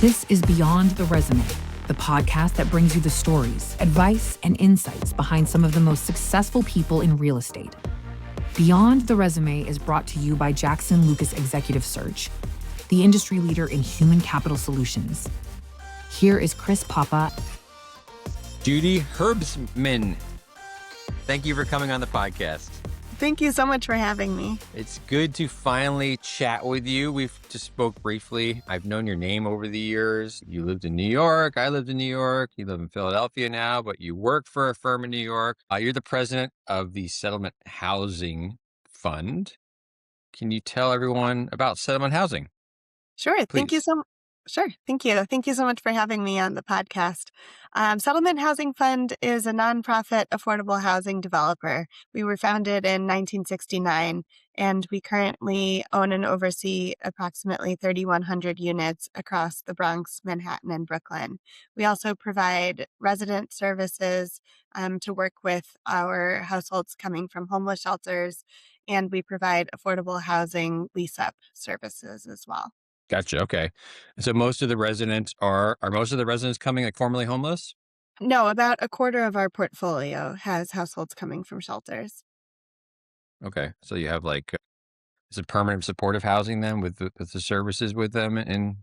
This is Beyond the Resume, the podcast that brings you the stories, advice, and insights behind some of the most successful people in real estate. Beyond the Resume is brought to you by Jackson Lucas Executive Search, the industry leader in human capital solutions. Here is Chris Papa. Judy Herbstman, thank you for coming on the podcast. Thank you so much for having me. It's good to finally chat with you. We've just spoke briefly. I've known your name over the years. You lived in New York. I lived in New York. You live in Philadelphia now, but you work for a firm in New York. You're the president of the Settlement Housing Fund. Can you tell everyone about settlement housing? Sure. Please. Thank you so much. Sure. Thank you. Thank you so much for having me on the podcast. Settlement Housing Fund is a nonprofit affordable housing developer. We were founded in 1969, and we currently own and oversee approximately 3,100 units across the Bronx, Manhattan, and Brooklyn. We also provide resident services to work with our households coming from homeless shelters, and we provide affordable housing lease-up services as well. Gotcha. Okay. So most of the residents are most of the residents coming like formerly homeless? No, about a quarter of our portfolio has households coming from shelters. Okay. So you have is it permanent supportive housing then with the services with them? And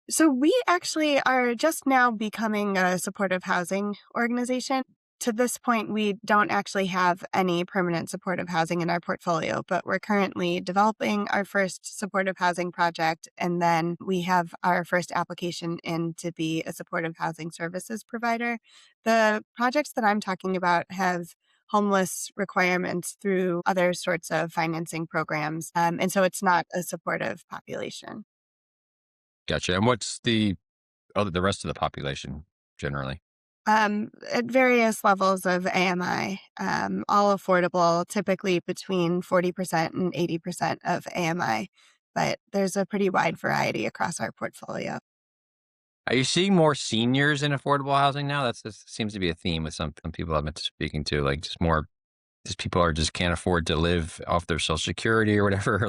So we actually are just now becoming a supportive housing organization. To this point, we don't actually have any permanent supportive housing in our portfolio, but we're currently developing our first supportive housing project, and then we have our first application in to be a supportive housing services provider. The projects that I'm talking about have homeless requirements through other sorts of financing programs, and so it's not a supportive population. gotcha. And what's the rest of the population generally? At various levels of AMI, all affordable, typically between 40% and 80% of AMI, but there's a pretty wide variety across our portfolio. Are you seeing more seniors in affordable housing now? That seems to be a theme with some people I've been speaking to, like just people are just can't afford to live off their Social Security or whatever.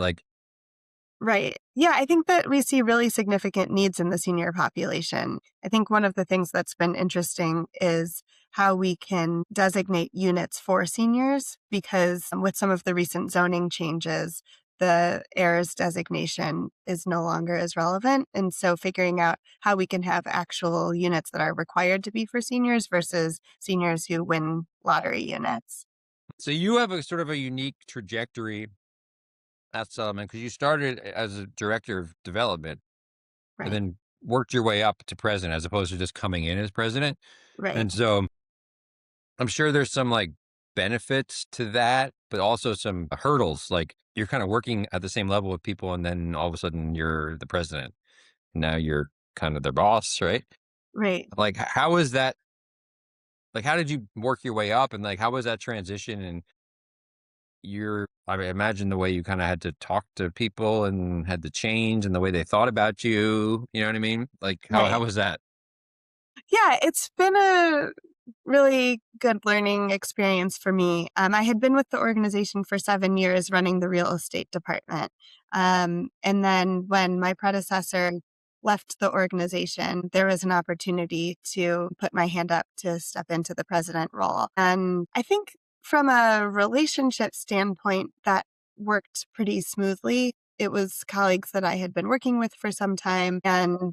Right. Yeah, I think that we see really significant needs in the senior population. I think one of the things that's been interesting is how we can designate units for seniors, because with some of the recent zoning changes, the heirs designation is no longer as relevant. And so figuring out how we can have actual units that are required to be for seniors versus seniors who win lottery units. So you have a sort of a unique trajectory at Settlement because you started as a director of development and Right. then worked your way up to president as opposed to just coming in as president. Right. And so I'm sure there's some benefits to that, but also some hurdles. Like you're kind of working at the same level with people and then all of a sudden you're the president. Now you're kind of their boss, right? Right. How is that? How did you work your way up and how was that transition? And I imagine the way you kind of had to talk to people and had to change and the way they thought about you, you know what I mean? How Right. was that? Yeah, it's been a really good learning experience for me. I had been with the organization for 7 years running the real estate department. And then when my predecessor left the organization, there was an opportunity to put my hand up to step into the president role. And I think from a relationship standpoint, that worked pretty smoothly. It was colleagues that I had been working with for some time, and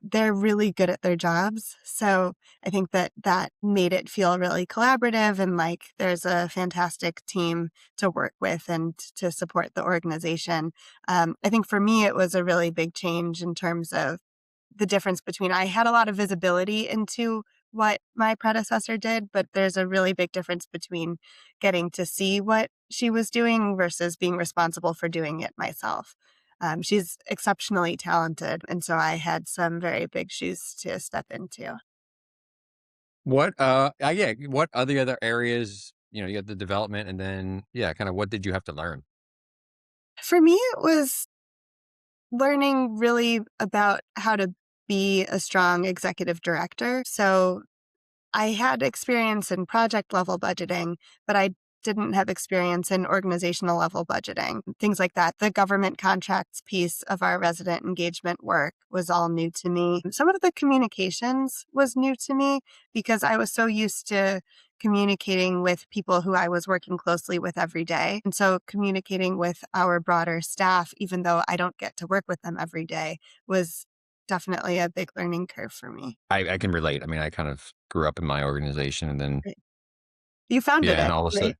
they're really good at their jobs. So I think that made it feel really collaborative and like there's a fantastic team to work with and to support the organization. I think for me, it was a really big change in terms of the difference between I had a lot of visibility into what my predecessor did, but there's a really big difference between getting to see what she was doing versus being responsible for doing it myself. She's exceptionally talented, and so I had some very big shoes to step into. What are the other areas, you got the development and then, kind of what did you have to learn? For me, it was learning really about how to be a strong executive director. So I had experience in project level budgeting, but I didn't have experience in organizational level budgeting, things like that. The government contracts piece of our resident engagement work was all new to me. Some of the communications was new to me because I was so used to communicating with people who I was working closely with every day. And so communicating with our broader staff, even though I don't get to work with them every day, was definitely a big learning curve for me. I can relate. I mean, I kind of grew up in my organization and then, Right. You founded yeah, and it, all of a right? sudden,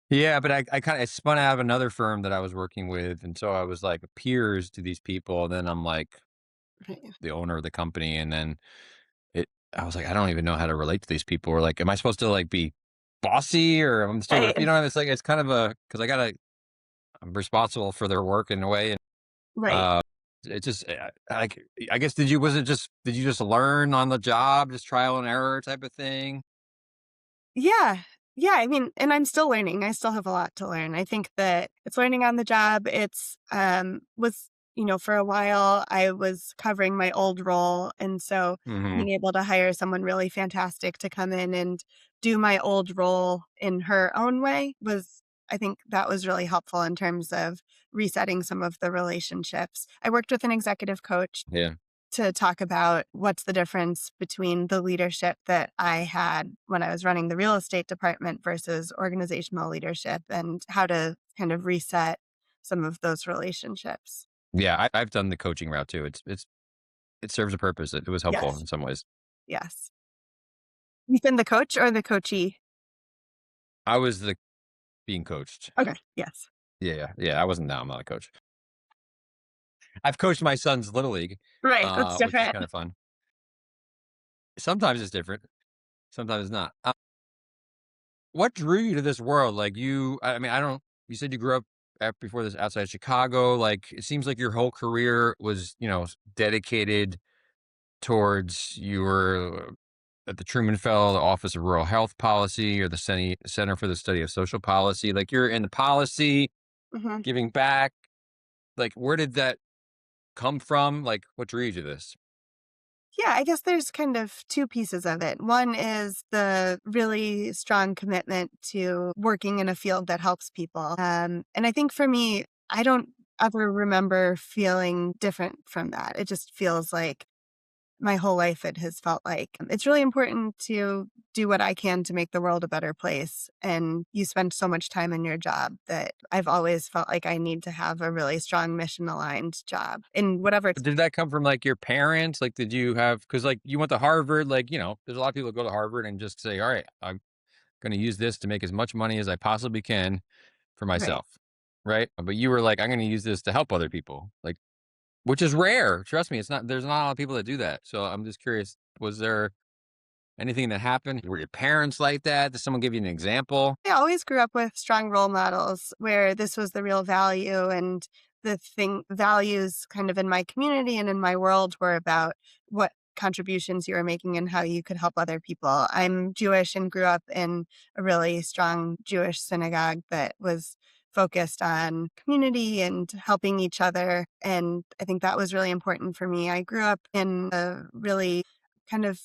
yeah, but I kind of spun out of another firm that I was working with. And so I was like peers to these people. And then I'm like Right. the owner of the company. And then I was like, I don't even know how to relate to these people. Or like, am I supposed to like be bossy or I'm still, Right. it's like, it's kind of cause I'm responsible for their work in a way. And, Right. uh, it just like, I guess, did you just learn on the job, just trial and error type of thing? Yeah. Yeah, I mean, and I'm still learning. I still have a lot to learn. I think that it's learning on the job. It's was, for a while I was covering my old role, and so Hmm. being able to hire someone really fantastic to come in and do my old role in her own way was, I think that was really helpful in terms of resetting some of the relationships. I worked with an executive coach Yeah. to talk about what's the difference between the leadership that I had when I was running the real estate department versus organizational leadership and how to kind of reset some of those relationships. Yeah. I've done the coaching route too. It serves a purpose. It was helpful Yes. in some ways. Yes. You've been the coach or the coachee? I was being coached. Okay. Yes. Yeah. Yeah. Yeah. I'm not a coach. I've coached my son's little league, Right. That's which is different. kind of fun. Sometimes it's different. Sometimes it's not. What drew you to this world? Like I mean, I don't, you said you grew up before this outside Chicago. Like, it seems like your whole career was, dedicated towards you were at the Truman Fellow, the Office of Rural Health Policy, or the Center for the Study of Social Policy. Like, you're in the policy, Mhm. giving back. Like, where did that come from? Like, what drew you to this? Yeah, I guess there's kind of two pieces of it. One is the really strong commitment to working in a field that helps people. And I think for me, I don't ever remember feeling different from that. It just feels like my whole life it has felt like it's really important to do what I can to make the world a better place. And you spend so much time in your job that I've always felt like I need to have a really strong mission aligned job in whatever. Did that come from like your parents? Like, did you have, because like you went to Harvard, like, there's a lot of people that go to Harvard and just say, all right, I'm going to use this to make as much money as I possibly can for Right. myself. Right. But you were like, I'm going to use this to help other people. Like, which is rare. Trust me. There's not a lot of people that do that. So I'm just curious, was there anything that happened? Were your parents like that? Did someone give you an example? I always grew up with strong role models where this was the real value and values kind of in my community and in my world were about what contributions you were making and how you could help other people. I'm Jewish and grew up in a really strong Jewish synagogue that was focused on community and helping each other. And I think that was really important for me. I grew up in a really kind of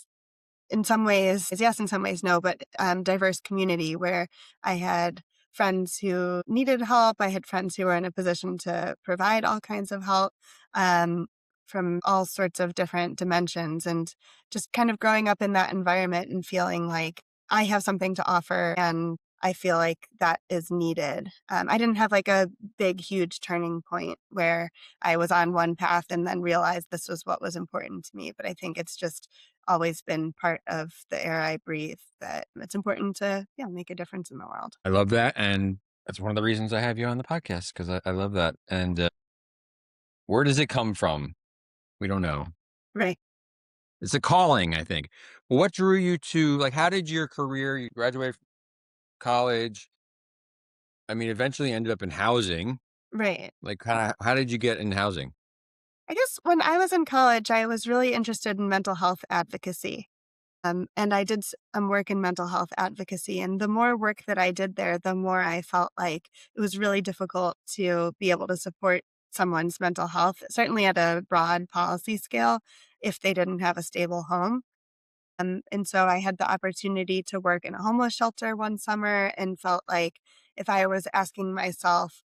in some ways, yes, in some ways, no, but diverse community where I had friends who needed help. I had friends who were in a position to provide all kinds of help um, from all sorts of different dimensions. And just kind of growing up in that environment and feeling like I have something to offer and I feel like that is needed. I didn't have like a big, huge turning point where I was on one path and then realized this was what was important to me. But I think it's just always been part of the air I breathe that it's important to, yeah, make a difference in the world. I love that. And that's one of the reasons I have you on the podcast, because I love that. And where does it come from? We don't know. Right. It's a calling, I think. What drew you to, like, how did your career, you graduated from college, I mean, eventually ended up in housing. Right. Like, how did you get in housing? I guess when I was in college, I was really interested in mental health advocacy. And I did some work in mental health advocacy. And the more work that I did there, the more I felt like it was really difficult to be able to support someone's mental health, certainly at a broad policy scale, if they didn't have a stable home. And so I had the opportunity to work in a homeless shelter one summer and felt like if I was asking myself,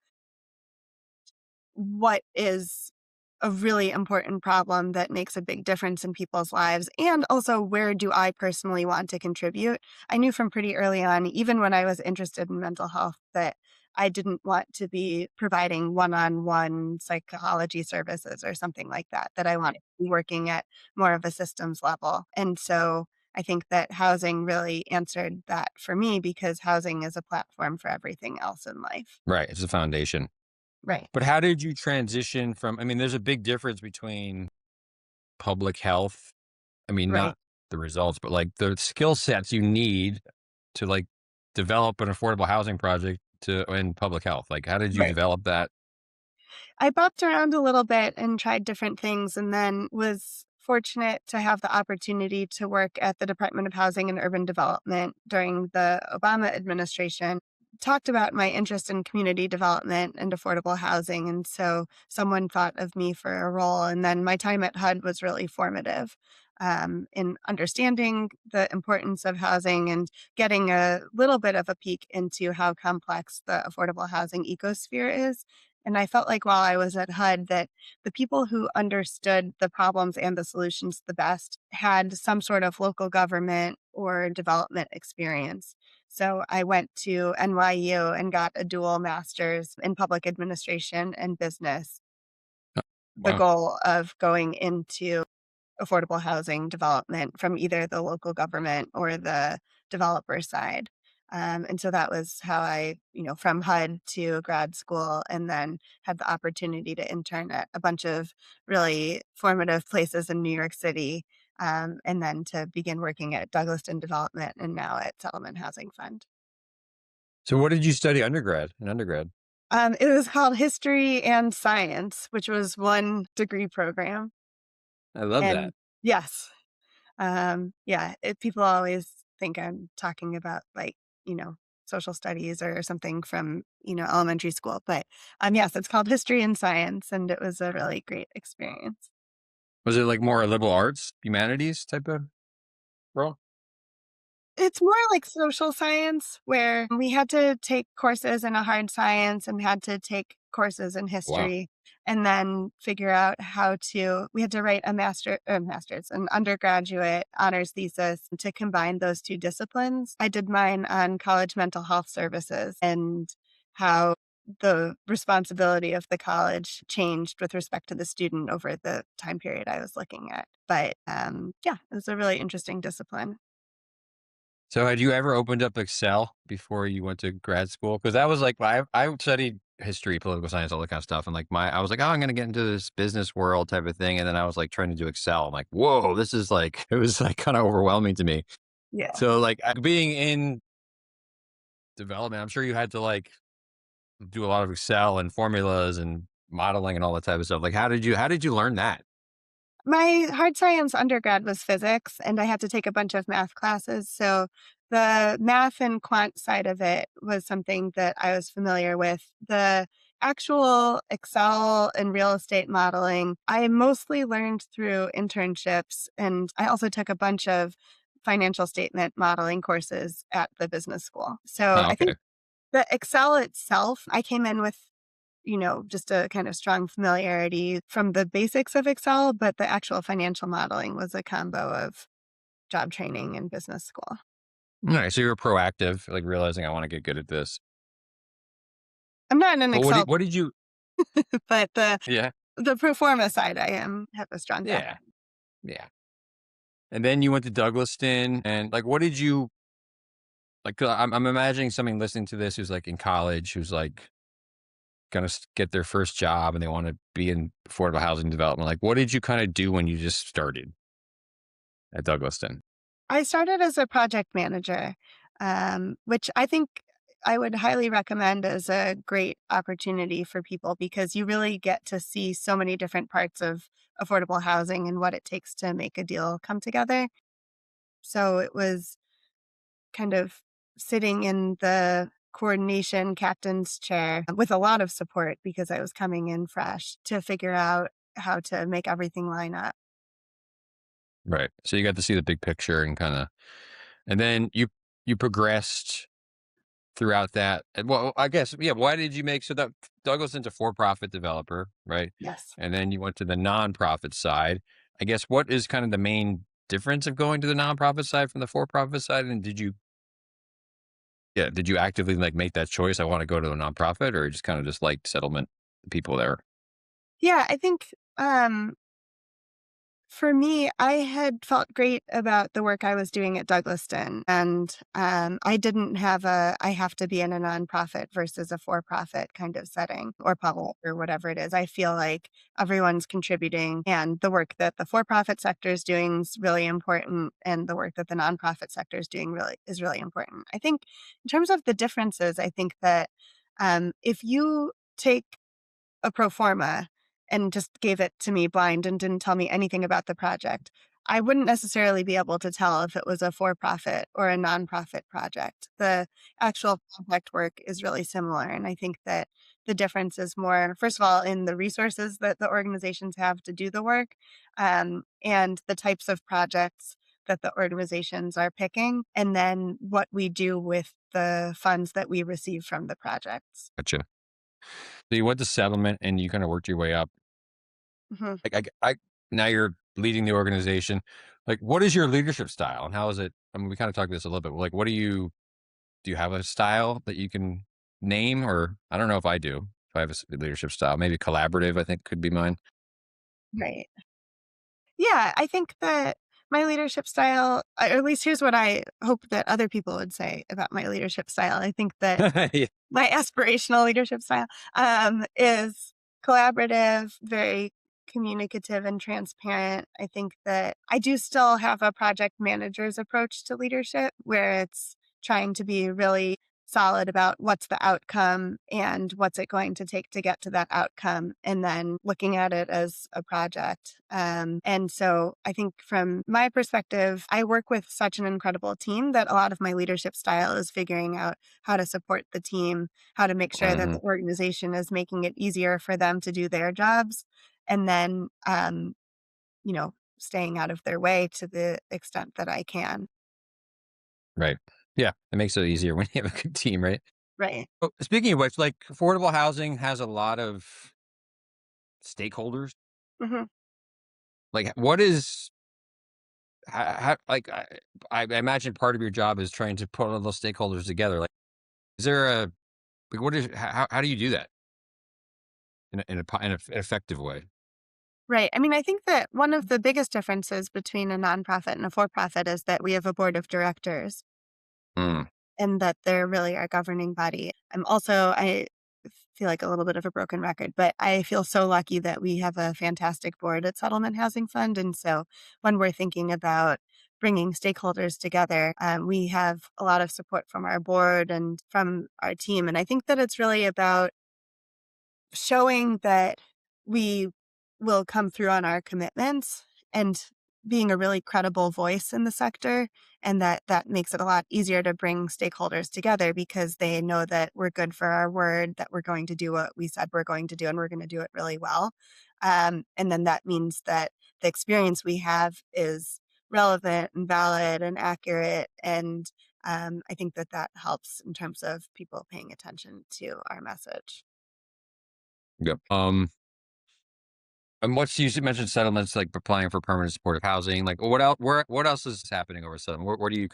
what is a really important problem that makes a big difference in people's lives? And also, where do I personally want to contribute? I knew from pretty early on, even when I was interested in mental health, that I didn't want to be providing one on one psychology services or something like that, that I wanted to be working at more of a systems level. And so I think that housing really answered that for me because housing is a platform for everything else in life. Right. It's the foundation. Right. But how did you transition from, I mean, there's a big difference between public health. I mean, Right. not the results, but like the skill sets you need to like develop an affordable housing project to in public health. Like, how did you Right. develop that? I bopped around a little bit and tried different things and then was fortunate to have the opportunity to work at the Department of Housing and Urban Development during the Obama administration. Talked about my interest in community development and affordable housing. And so someone thought of me for a role. And then my time at HUD was really formative in understanding the importance of housing and getting a little bit of a peek into how complex the affordable housing ecosphere is. And I felt like while I was at HUD that the people who understood the problems and the solutions the best had some sort of local government or development experience. So I went to NYU and got a dual master's in public administration and business, the Wow. goal of going into affordable housing development from either the local government or the developer side. And so that was how I, from HUD to grad school, and then had the opportunity to intern at a bunch of really formative places in New York City, and then to begin working at Douglaston Development and now at Settlement Housing Fund. So what did you study in undergrad? It was called History and Science, which was one degree program. I love that. And yes, yeah, people always think I'm talking about like, social studies or something from, elementary school. But yes, it's called History and Science, and it was a really great experience. Was it like more liberal arts, humanities type of role? It's more like social science where we had to take courses in a hard science and had to take courses in Wow. history and then figure out we had to write a an undergraduate honors thesis to combine those two disciplines. I did mine on college mental health services and how the responsibility of the college changed with respect to the student over the time period I was looking at. But yeah, it was a really interesting discipline. So had you ever opened up Excel before you went to grad school? Because that was like I studied history, political science, all that kind of stuff, and like I was like, oh, I'm going to get into this business world type of thing, and then I was like trying to do Excel. I'm like, whoa, this is like it was like kind of overwhelming to me. Yeah. So like being in development, I'm sure you had to like do a lot of Excel and formulas and modeling and all that type of stuff. Like how did you learn that? My hard science undergrad was physics, and I had to take a bunch of math classes. So the math and quant side of it was something that I was familiar with. The actual Excel and real estate modeling, I mostly learned through internships. And I also took a bunch of financial statement modeling courses at the business school. So Oh, I okay. think the Excel itself, I came in with just a kind of strong familiarity from the basics of Excel, but the actual financial modeling was a combo of job training and business school. All right. So you were proactive, like realizing I want to get good at this. I'm not an But Excel, what did you? but the Yeah. the pro forma side have a strong Yeah. background. Yeah. And then you went to Douglaston, and like, what did you like? 'Cause I'm imagining somebody listening to this who's like in college, who's like gonna get their first job, and they want to be in affordable housing development. Like, what did you kind of do when you just started at Douglaston? I started as a project manager, which I think I would highly recommend as a great opportunity for people because you really get to see so many different parts of affordable housing and what it takes to make a deal come together. So it was kind of sitting in the coordination captain's chair with a lot of support because I was coming in fresh to figure out how to make everything line up. Right. So you got to see the big picture and kind of, and then you progressed throughout that. Well, I guess, yeah. Why did you make so that Douglas into for-profit developer, right? Yes. And then you went to the nonprofit side. I guess what is kind of the main difference of going to the nonprofit side from the for-profit side? And did you actively like make that choice? I want to go to a nonprofit, or just kind of just like settlement, the people there? Yeah, I think for me, I had felt great about the work I was doing at Douglaston, and I didn't have I have to be in a nonprofit versus a for-profit kind of setting or public or whatever it is. I feel like everyone's contributing, and the work that the for-profit sector is doing is really important, and the work that the nonprofit sector is doing is really important. I think in terms of the differences, I think that if you take a pro forma and just gave it to me blind and didn't tell me anything about the project, I wouldn't necessarily be able to tell if it was a for profit or a nonprofit project. The actual project work is really similar. And I think that the difference is more, first of all, in the resources that the organizations have to do the work, and the types of projects that the organizations are picking, and then what we do with the funds that we receive from the projects. Gotcha. So you went to settlement and you kind of worked your way up. Mhm. Like now you're leading the organization. Like, what is your leadership style, and how is it? I mean, we kind of talked this a little bit. Like, do you have a style that you can name, or I don't know if I do. If I have a leadership style, maybe collaborative, I think could be mine. Right. Yeah, I think that my leadership style, or at least here's what I hope that other people would say about my leadership style. I think that Yeah. my aspirational leadership style is collaborative, very communicative and transparent. I think that I do still have a project manager's approach to leadership where it's trying to be really solid about what's the outcome and what's it going to take to get to that outcome, and then looking at it as a project. And so I think from my perspective, I work with such an incredible team that a lot of my leadership style is figuring out how to support the team, how to make sure that the Mhm. organization is making it easier for them to do their jobs, and then, staying out of their way to the extent that I can. Right. Yeah, it makes it easier when you have a good team, right? Right. Oh, speaking of which, like affordable housing has a lot of stakeholders. Hmm. Like, what is like I imagine part of your job is trying to put all those stakeholders together. Like, is there a like what is how do you do that in an effective way? Right. I mean, I think that one of the biggest differences between a nonprofit and a for profit is that we have a board of directors Mm, and that they're really our governing body. I feel like a little bit of a broken record, but I feel so lucky that we have a fantastic board at Settlement Housing Fund. And so when we're thinking about bringing stakeholders together, we have a lot of support from our board and from our team. And I think that it's really about showing that we will come through on our commitments and being a really credible voice in the sector, and that makes it a lot easier to bring stakeholders together because they know that we're good for our word, that we're going to do what we said we're going to do, and we're going to do it really well. And then that means that the experience we have is relevant and valid and accurate, and I think that that helps in terms of people paying attention to our message. yep. And you mentioned settlements, like applying for permanent supportive housing. Like, what else? What else is happening over settlement? What do you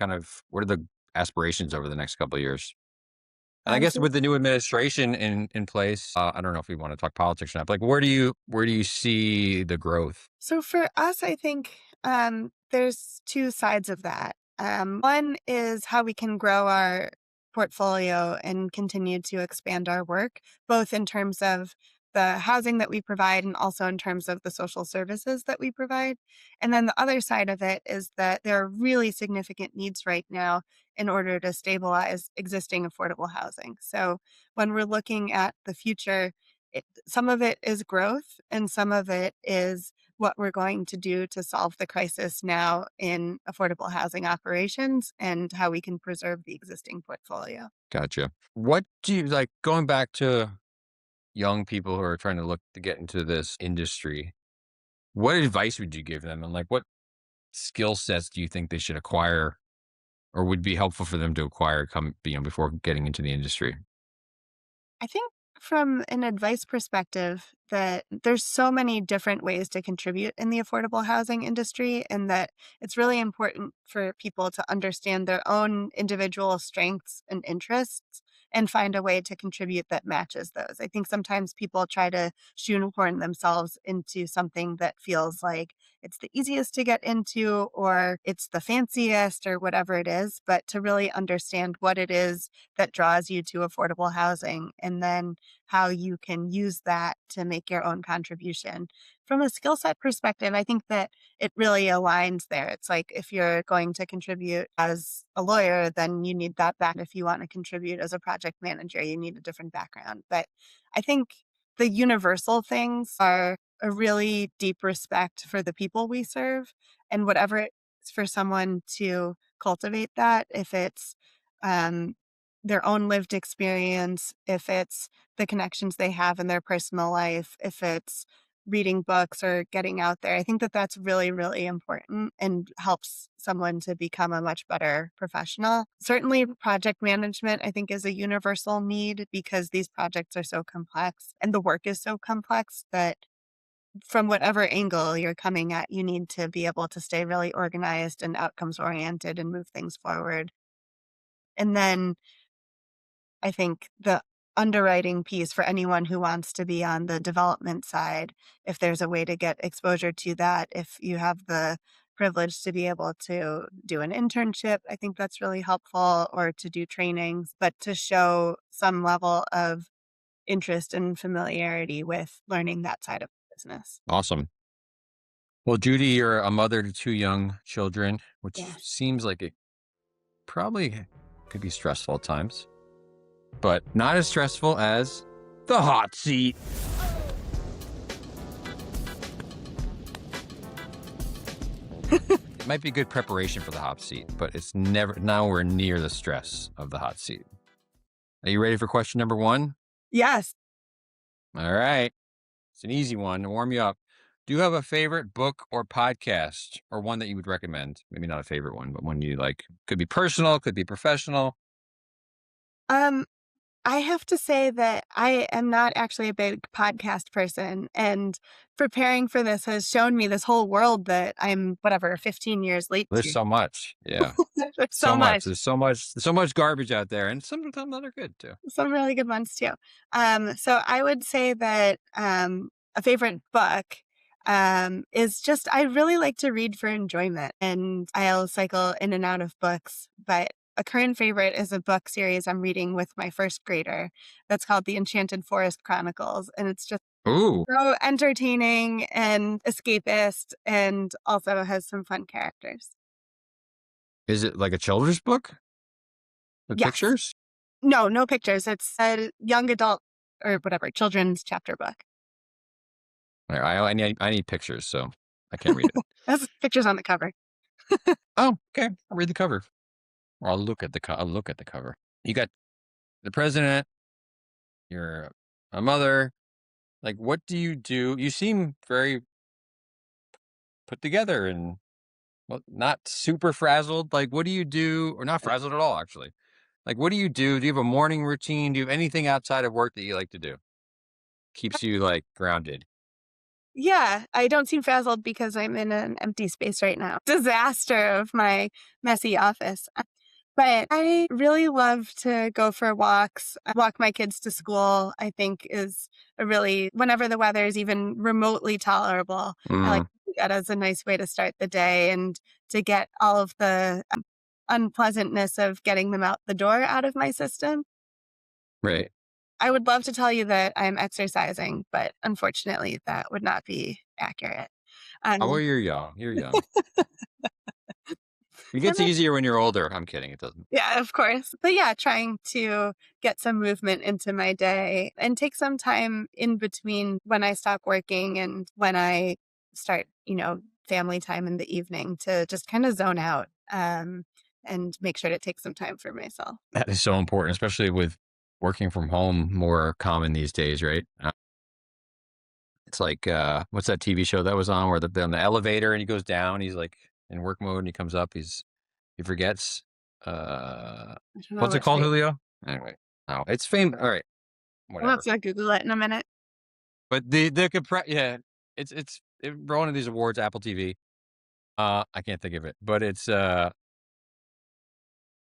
what are the aspirations over the next couple of years? And I guess So with the new administration in place, I don't know if we want to talk politics or not. But like, where do you see the growth? So for us, I think there's two sides of that. One is how we can grow our portfolio and continue to expand our work, both in terms of the housing that we provide and also in terms of the social services that we provide. And then the other side of it is that there are really significant needs right now in order to stabilize existing affordable housing. So when we're looking at the future, some of it is growth and some of it is what we're going to do to solve the crisis now in affordable housing operations and how we can preserve the existing portfolio. Gotcha. What do you like going back to young people who are trying to look to get into this industry? What advice would you give them? And like, what skill sets do you think they should acquire or would be helpful for them to acquire before getting into the industry? I think from an advice perspective that there's so many different ways to contribute in the affordable housing industry, and that it's really important for people to understand their own individual strengths and interests and find a way to contribute that matches those. I think sometimes people try to shoehorn themselves into something that feels like it's the easiest to get into or it's the fanciest or whatever it is, but to really understand what it is that draws you to affordable housing and then how you can use that to make your own contribution. From a skill set perspective, I think that it really aligns there. It's like if you're going to contribute as a lawyer, then you need that back. If you want to contribute as a project manager, you need a different background. But I think the universal things are a really deep respect for the people we serve and whatever it's for someone to cultivate that, if it's um, their own lived experience, if it's the connections they have in their personal life, if it's reading books or getting out there. I think that that's really, really important and helps someone to become a much better professional. Certainly, project management, I think, is a universal need because these projects are so complex and the work is so complex that from whatever angle you're coming at, you need to be able to stay really organized and outcomes oriented and move things forward. And then I think the underwriting piece for anyone who wants to be on the development side, if there's a way to get exposure to that, if you have the privilege to be able to do an internship, I think that's really helpful, or to do trainings, but to show some level of interest and familiarity with learning that side of the business. Awesome. Well, Judy, you're a mother to two young children, which Yes. seems like it probably could be stressful at times, but not as stressful as the hot seat. It might be good preparation for the hot seat, but it's nowhere near the stress of the hot seat. Are you ready for question number 1? Yes. All right. It's an easy one to warm you up. Do you have a favorite book or podcast, or one that you would recommend? Maybe not a favorite one, but one you like. Could be personal, could be professional. Um, I have to say that I am not actually a big podcast person, and preparing for this has shown me this whole world that I'm, whatever, 15 years late There's to. so much. Yeah. There's so So much. much. There's so much garbage out there, and some of them that are good too. Some really good ones too. So I would say that a favorite book is just, I really like to read for enjoyment, and I'll cycle in and out of books. But a current favorite is a book series I'm reading with my first grader that's called The Enchanted Forest Chronicles. And it's just Ooh, so entertaining and escapist and also has some fun characters. is it like a children's book with Yes. pictures? No, no pictures. It's a young adult or whatever, children's chapter book. All right, I need pictures, so I can't read it. Has pictures on the cover. Oh, okay. I'll read the cover, or I'll look at the cover. You got the president. You're a mother. Like, what do you do? You seem very put together and, well, not super frazzled. Like, what do you do? Or not frazzled at all, actually. Like, what do you do? Do you have a morning routine? Do you have anything outside of work that you like to do? Keeps you like grounded. Yeah, I don't seem frazzled because I'm in an empty space right now. Disaster of my messy office. But I really love to go for walks, walk my kids to school, I think is a really, whenever the weather is even remotely tolerable, I like Mm, to do that as a nice way to start the day and to get all of the unpleasantness of getting them out the door out of my system. right. I would love to tell you that I'm exercising, but unfortunately that would not be accurate. Oh, well, Um, you're young. You're young. It and gets easier when you're older. I'm kidding. It doesn't. Yeah, of course. But yeah, trying to get some movement into my day and take some time in between when I stop working and when I start, family time in the evening to just kind of zone out and make sure to take some time for myself. That is so important, especially with working from home more common these days, right? It's like, what's that TV show that was on where they're on the elevator and he goes down? He's like, in work mode and he comes up, he forgets. I don't know What's it which called, way. Julio? Anyway, no, it's famous. All right, Well, whatever. let's not Google it in a minute. But yeah, it won one of these awards, Apple TV. I can't think of it, but it's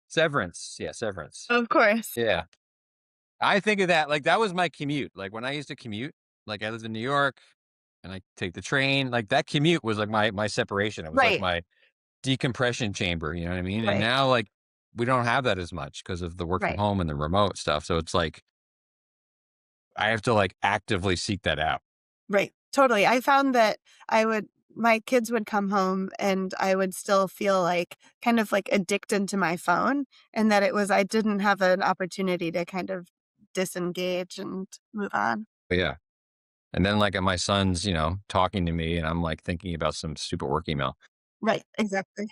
Severance. Yeah, Severance. Of course. Yeah. I think of that, like, that was my commute. Like, when I used to commute, like, I lived in New York and I take the train, like, that commute was like my separation. It was like Right. my decompression chamber, you know what I mean? And Right. now, like, we don't have that as much because of the work from Right. home and the remote stuff. So it's like I have to like actively seek that out. Right. Totally. I found that my kids would come home and I would still feel like kind of like addicted to my phone, and that I didn't have an opportunity to kind of disengage and move on. But yeah. And then like my son's, talking to me and I'm like thinking about some stupid work email. Right. Exactly.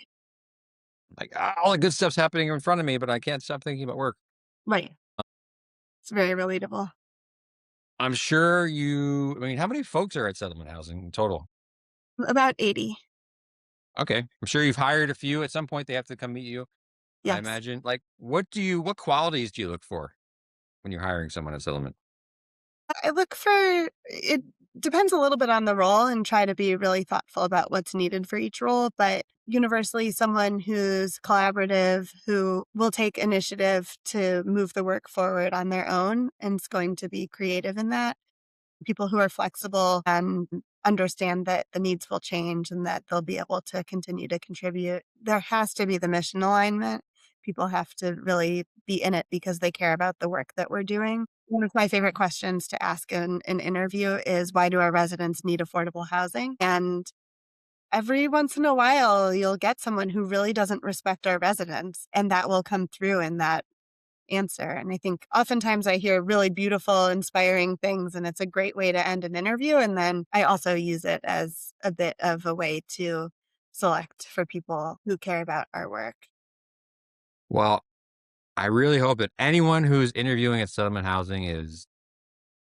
Like all the good stuff's happening in front of me, but I can't stop thinking about work. Right. It's very relatable. I'm sure how many folks are at settlement housing in total? About 80. Okay. I'm sure you've hired a few. At some point they have to come meet you, I Yes. imagine. Like what qualities do you look for when you're hiring someone at settlement? I look for it depends a little bit on the role and try to be really thoughtful about what's needed for each role, but universally someone who's collaborative, who will take initiative to move the work forward on their own and is going to be creative in that. People who are flexible and understand that the needs will change and that they'll be able to continue to contribute. There has to be the mission alignment. People have to really be in it because they care about the work that we're doing. One of my favorite questions to ask in an interview is, why do our residents need affordable housing? And every once in a while, you'll get someone who really doesn't respect our residents, and that will come through in that answer. And I think oftentimes I hear really beautiful, inspiring things, and it's a great way to end an interview. And then I also use it as a bit of a way to select for people who care about our work. Well, I really hope that anyone who's interviewing at settlement housing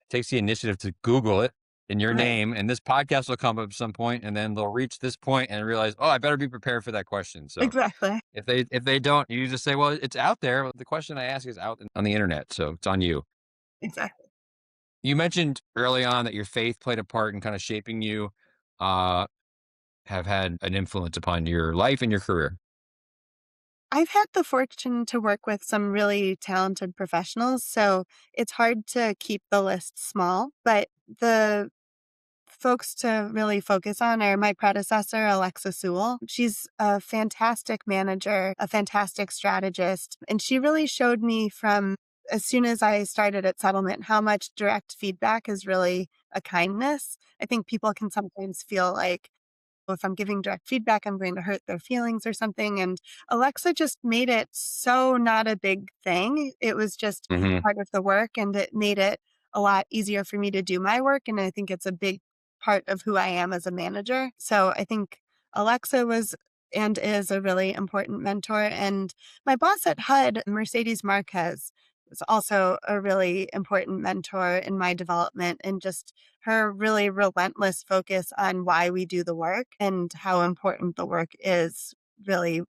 takes the initiative to Google it in your Right. name, and this podcast will come up at some point, and then they'll reach this point and realize, oh, I better be prepared for that question. So Exactly. if they don't, you just say, well, it's out there. The question I ask is out on the internet, so it's on you. Exactly. You mentioned early on that your faith played a part in kind of shaping you, have had an influence upon your life and your career. I've had the fortune to work with some really talented professionals, so it's hard to keep the list small, but the folks to really focus on are my predecessor, Alexa Sewell. She's a fantastic manager, a fantastic strategist, and she really showed me from as soon as I started at Settlement how much direct feedback is really a kindness. I think people can sometimes feel like, well, if I'm giving direct feedback, I'm going to hurt their feelings or something. And Alexa just made it so not a big thing. It was just Mm-hmm. part of the work, and it made it a lot easier for me to do my work. And I think it's a big part of who I am as a manager. So I think Alexa was and is a really important mentor. And my boss at HUD, Mercedes Marquez, was also a really important mentor in my development, and just her really relentless focus on why we do the work and how important the work is really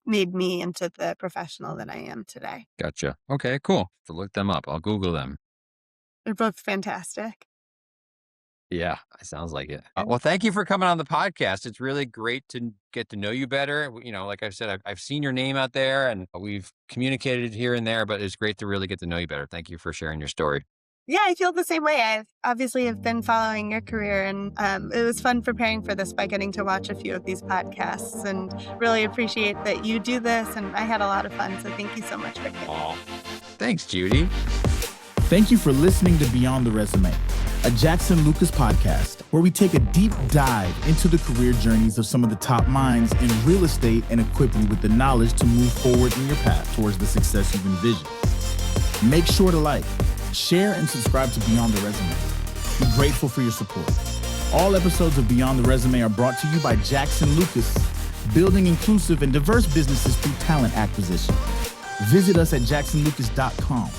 made me into the professional that I am today. Gotcha. Okay, cool. So look them up. I'll Google them. They're both fantastic. Yeah, it sounds like it. Well, thank you for coming on the podcast. It's really great to get to know you better. Like I said, I've seen your name out there and we've communicated here and there, but it's great to really get to know you better. Thank you for sharing your story. Yeah, I feel the same way. I've obviously have been following your career, and it was fun preparing for this by getting to watch a few of these podcasts, and really appreciate that you do this. And I had a lot of fun. So thank you so much for it. Oh, thanks, Judy. Thank you for listening to Beyond the Resume, a Jackson Lucas podcast where we take a deep dive into the career journeys of some of the top minds in real estate and equip you with the knowledge to move forward in your path towards the success you've envisioned. Make sure to like, share, and subscribe to Beyond the Resume. We're grateful for your support. All episodes of Beyond the Resume are brought to you by Jackson Lucas, building inclusive and diverse businesses through talent acquisition. Visit us at jacksonlucas.com.